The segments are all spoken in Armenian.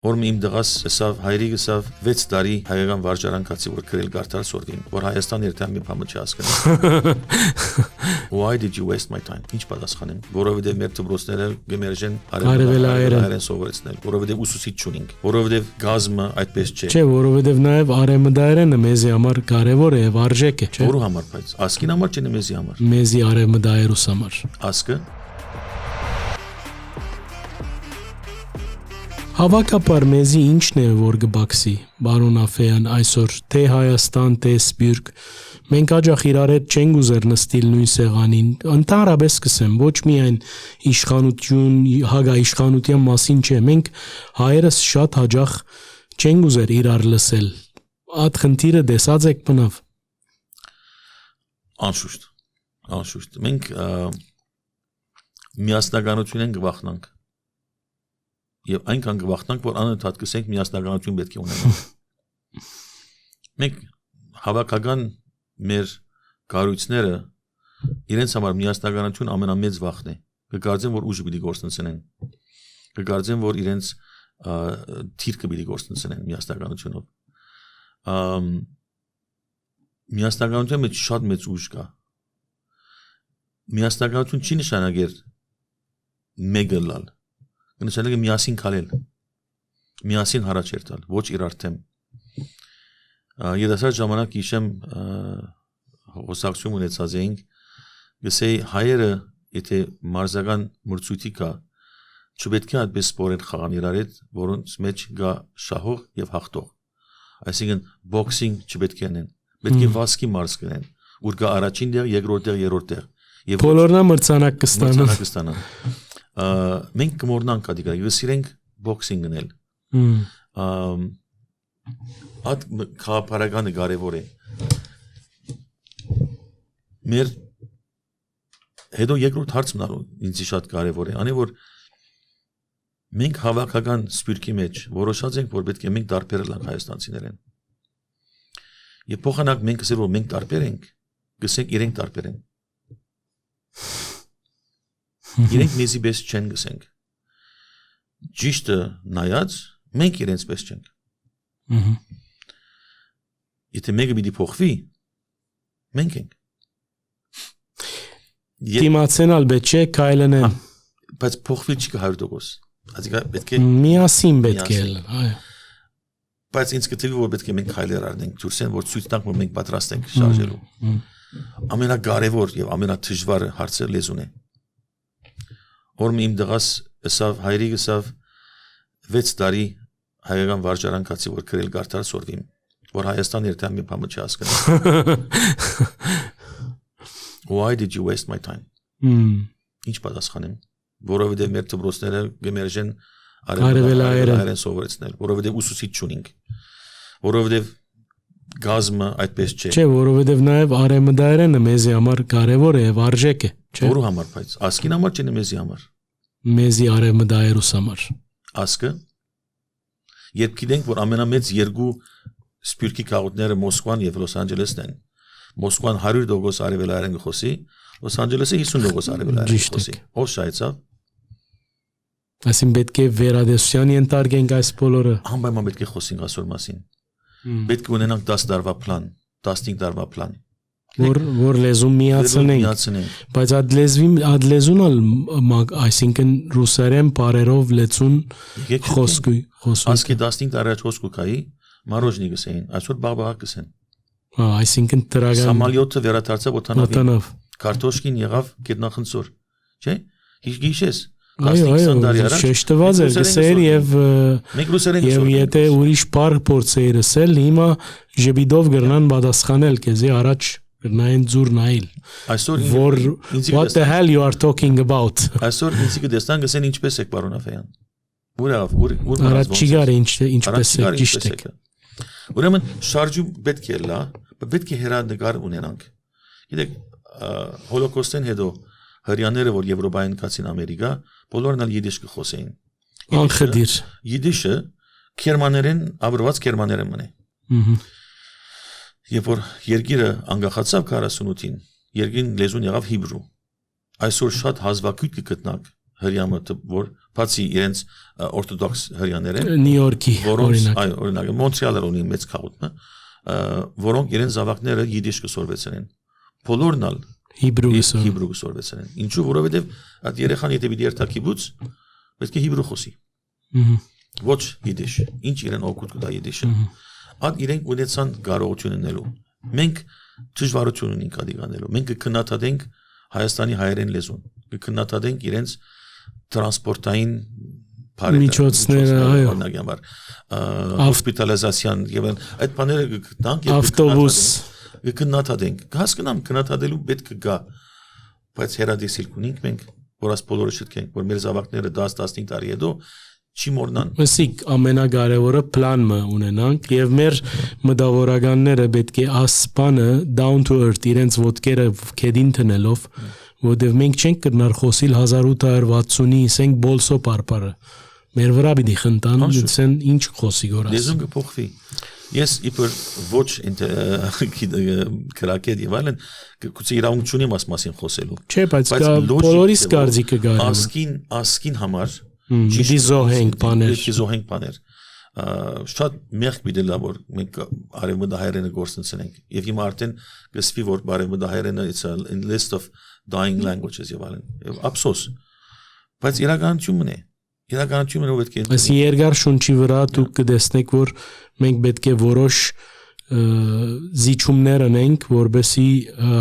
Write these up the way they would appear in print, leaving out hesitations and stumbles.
Որ իմ դղաս սավ հայրիկս սավ 6 տարի հայկական վարժարանքացի որ գրել գարտալ սորդին որ Հայաստան երթան մի բան չհասկանում Why did you waste my time ինչ պատասխանեմ որովհետև մեր դպրոցները գմերժեն արևելային սովորեցնել որովհետև ուսուցիչ չունենք որովհետև գազը այդպես չէ Չէ որովհետև նաև արևմտայինը մեզի համար կարևոր է եւ արժեք է չէ Որու համար բայց ասկին համար չէ մեզի համար մեզի արևմտայինուս համար ասկը Հավաքապար մեզի ինչն է որ գբաքսի բարոն Աֆեյան այսօր թե Հայաստան թե Սփյուռք մենք աջախ իրար հետ չենք ուզեր նստիլ նույն սեղանին ընդհանրապես սկսեմ ոչ միայն իշխանություն հագաիշխանության մասին չէ մենք հայերս շատ հաջախ չենք ուզեր իրար լսել այդ խնդիրը դեսած եք բնավ անշուշտ մենք միասնականություն ենք գվախնանք Եվ այնքան գվախտնանք, որ անընդհատ կսենք միասնականություն պետք է ունենանք։ Մենք հավաքական մեր կառույցները իրենց համար միասնականություն ամենամեծ վախն է։ Կկարծեն, որ ուժը պիտի գործընծնեն։ Կկարծեն, որ իրենց թիրքը պիտի գործընծնեն միասնականությունով։ Միասնականության մեջ շատ մեծ ուժ կա։ Միասնականություն չի նշանակեր մեկը լալ Նշանակե միասին քալել, միասին հարաճերտալ, ոչ իրար թեմ։ Եդասար ժամանակ իշեմ հոսակցում ունեցած էինք, գսեի հայերը, եթե մարզական մրցույթի կա, չպետք է այդպես սպորեն խաղան իրար հետ, որոնց մեջ գա շահող եւ հաղթող։ Այսինքն բոքսինգ չպետք է անեն, պետք է վազքի մարզ կնեն, ուր գա առաջին տեղ, երկրորդ տեղ, երրորդ տեղ։ Եվ բոլորն մրցանակ կստանան։ Մենք կմոռնանք ադիկա, եւ սիրենք բոքսինգ գնել։ Այդ խաղապարականը կարևոր է։ Մեր հետո երկրորդ հարցն ալու ինձ շատ կարևոր է, անի որ մենք հավաքական սփյուռքի մեջ որոշած ենք, որ պետք է մենք տարբերել ենք հայաստանցիներին։ Եվ փոխանակ մենք ասել որ մենք տարբեր ենք, գսենք իրենք տարբեր են։ Իրենք մեզի պես չեն գսենք։ Ճիշտը նայած, մենք իրենց պես չենք։ Եթե մեկը պիտի փոխվի, մենք ենք։ Դիմացենալ պետք է քայլեն։ Բայց փոխվի չի 100%։ Այսինքն պետք է միասին պետք է, այո։ Բայց ինձ կթվի որ պետք է մենք քայլեր առնենք, դուրսեն որ ցույց տանք որ մենք պատրաստ ենք շարժելու։ Ամենակարևոր եւ ամենադժվար հարցը լեզուն է։ Որ իմ դղաս սավ հայրիկս սավ 6 տարի հայկական վարժարանքացի որ գրել գարտալ սորդին որ Հայաստան երթան մի բան չհասկանում Why did you waste my time Ինչ պատասխանեմ որովհետև մեր դպրոցները գմերժեն արևելային սովորեցնել որովհետև ուսուցիչ չունենք որովհետև գազը այդպես չէ Չէ որովհետև նաև արևմտայինը մեզի համար կարևոր է եւ արժեք է չէ Որու համար բայց ասկին համար չէ մեզի համար մեզի արևմտայինուս համար ասկը երբ գիտենք որ ամենամեծ երկու սփյուռքի քաղաքները Մոսկվան եւ Լոս Անջելեսն են Մոսկվան 100% արևելային խոսի Լոս Անջելեսը 50% արևելային խոսի ով շայցավ Այսին պետք է վերադեսության ենթարկենք այս բոլորը անպայման պետք է խոսենք այսօր մասին Պետք է ունենանք 10 տարվա պլան, 15 տարվա պլան։ Որ լեզուն միացնենք։ Բայց այդ լեզուն այսինքն ռուսերեն բարերով լեզուն խոսքի։ Ասկի 15 տարի խոսքը կայի, մարոժնի գսեին, այսօր բաղբաղա գսեն։ Այսինքն տրագան Սամալյոտը վերադարձավ օտանավին։ Կարտոշկին եղավ գետնախնձոր։ Չէ՞։ Հիշես Այո, շեշտված էր գսեր եւ եթե ուրիշ բառ փորձեիր ասել, հիմա ժբիդով գրնան պատասխանել քեզի առաջ գրնային ձուր նայել։ Այսօր որ what the hell you are talking about։ Այսօր ինձ կդեսնան գսեն ինչպես եք պարոն Աֆեյան։ Ուր առաջիգար ինչպես եք ճիշտ եք։ Ուրեմն շարժում պետք է լա, պետք է հերանեկար ունենանք։ Գիտեք, հոլոկոստեն հետո հрьяաները որ Եվրոպային կացին Ամերիկա, բոլորն էլ յիդիշ կխոսեին։ Անխդիր։ Յիդիշը գերմաներեն ավրված գերմաներեն մնե։ Երբ որ երկիրը անկախացավ 48-ին, երկին լեզուն եղավ հիբրու։ Այսօր շատ հազվագյուտ կգտնակ հрьամը որ բացի իրենց օրթոդոքս հрьяաներ են Նյու Յորքի օրինակ Մոնտրեալը ունի մեծ քաղաքը որոնք իրենց զավակները յիդիշ կսորվեցնեն բոլորն ալ հիբրու կսորվեցնեն ինչու որովհետև այդ երեխան եթե պիտի երթա կիբուց պետք է հիբրու խոսի ոչ յիդիշ ինչ իրեն օգուտ կտա յիդիշը այդ իրենք ունեցան կարողություն ունենալու մենք դժվարություն ունենք ադիգանելու մենք կքննադատենք Հայաստանի հայերեն լեզուն կքննադատենք իրենց տրանսպորտային միջոցները օրինակ հոսպիտալիզացիան եւ այդ բաները կտանք ավտոբուս կքննադատենք հասկանամ քննադատելու պետք կգա բայց հերադիսիլ կունենք մենք որ աս բոլորը շտկենք որ մեր զավակները 10-15 տարի հետո չի մոռնան Մսիկ ամենակարևորը պլանը ունենանք եւ մեր մտավորականները պետք է ասպանը down to earth իրենց ոտքերը քեդին տնելով որտեվ մենք չենք կրնար խոսիլ 1860-ի ասենք բոլսո պարպարը մեր վրա պիտի խնդան դեն ինչ խոսի գորաս լեզուն կփոխվի ես իբր ոչ քրակետ եւ այլն գուցե իրավունք չունեմ աս մասին խոսելու չէ բայց բոլորիս կարծիքը կարևոր ասկին համար դիզոհենք բաներ շատ մեղք պիտի լավ որ մենք արևմտահայերենը գործընծենք եւ հիմա արդեն գսվի որ արևմտահայերենը it's a list of dying languages եւ այլն ափսոս բայց իրականությունն է պետք է Այս երկար շունչի վրա դուք կտեսնեք որ մենք պետք է որոշ զիջումներ անենք որբեսի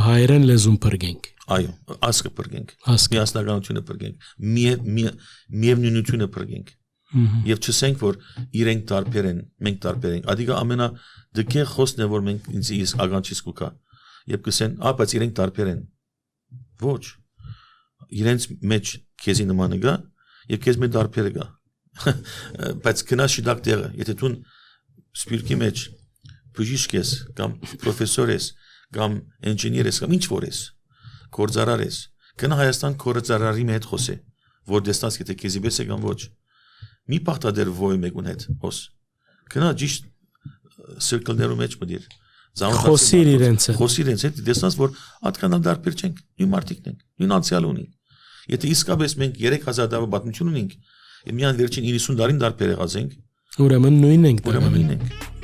հայերեն լեզուն փրկենք այո ասկը փրկենք միասնականությունը փրկենք միևնույնությունը փրկենք եւ չսենք որ իրենք տարբեր են մենք տարբեր ենք ադիգա ամենա դկե խոսն է որ մենք ինձ իսկ ագանչից կուկա եւ կսեն բայց իրենք տարբեր են ոչ իրենց մեջ քեզի նմանը գա եւ քեզ մեջ տարբերը գա բայց կնաշի դակ տեղը եթե դու սպիրկի մեջ բժիշկ ես կամ պրոֆեսոր ես կամ ինժեներ ես կամ ինչ որ ես գործարար ես կնա Հայաստան գործարարի հետ խոսե որ դեստաս եթե քեզի բես է կամ ոչ մի պարտադեր ոյ մեկուն հետ հոս կնա ճիշտ սիրկլներու մեջ մդիր խոսիր իրենց հետ դեստաս որ ատկանալ դարբեր չենք նույն մարտիկն ենք նույն անցյալ ունենք Եթե իսկապես մենք 3000 տարի պատմություն ունենք, միան վերջին 90 տարին դարբեր եղած ենք, ուրեմն նույնն ենք